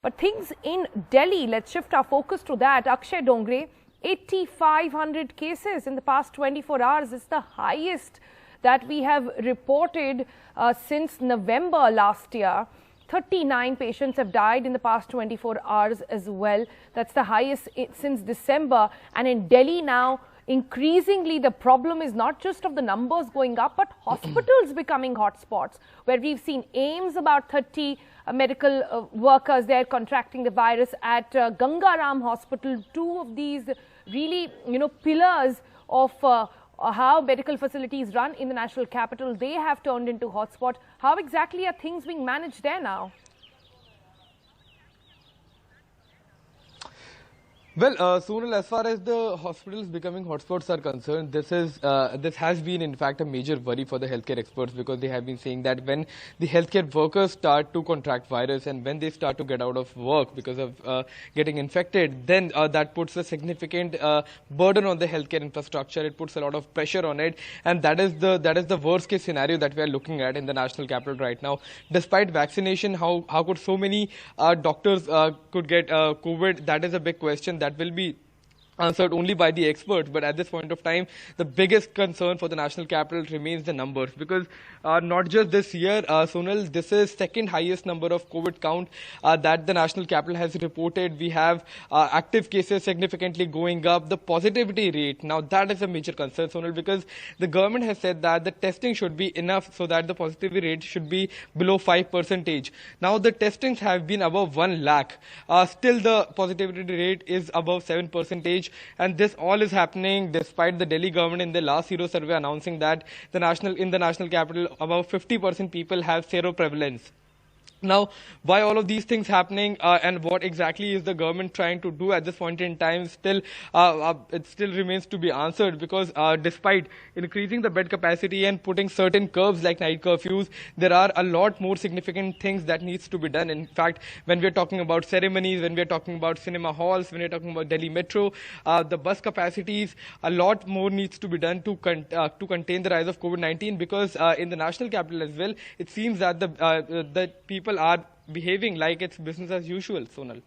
But things in Delhi, let's shift our focus to that. Akshay Dongre, 8,500 cases in the past 24 hours. It's the highest that we have reported since November last year. 39 patients have died in the past 24 hours as well. That's the highest since December. And in Delhi now, increasingly the problem is not just of the numbers going up, but hospitals becoming hotspots, where we've seen AIIMS, about 30 medical workers there contracting the virus. At Gangaram Hospital, two of these really, pillars of how medical facilities run in the national capital, they have turned into hotspots. How exactly are things being managed there now? Well, Sonal, as far as the hospitals becoming hotspots are concerned, this has been in fact a major worry for the healthcare experts, because they have been saying that when the healthcare workers start to contract virus and when they start to get out of work because of getting infected, then that puts a significant burden on the healthcare infrastructure. It puts a lot of pressure on it, and that is the worst case scenario that we are looking at in the national capital right now. Despite vaccination, how could so many doctors could get COVID? That is a big question that will be answered only by the experts. But at this point of time, the biggest concern for the national capital remains the numbers, because not just this year, Sonal, this is second highest number of COVID count that the national capital has reported. We have active cases significantly going up. The positivity rate, now that is a major concern, Sonal, because the government has said that the testing should be enough so that the positivity rate should be below 5%. Now the testings have been above 1 lakh. Still the positivity rate is above 7%. And this all is happening despite the Delhi government in the last Zero survey announcing that in the national capital, about 50% people have seroprevalence. Now, why all of these things happening and what exactly is the government trying to do at this point in time, it still remains to be answered, because despite increasing the bed capacity and putting certain curbs like night curfews, there are a lot more significant things that needs to be done. In fact, when we're talking about ceremonies, when we're talking about cinema halls, when we're talking about Delhi Metro, the bus capacities, a lot more needs to be done to contain the rise of COVID-19, because in the national capital as well, it seems that the people are behaving like it's business as usual, Sonal.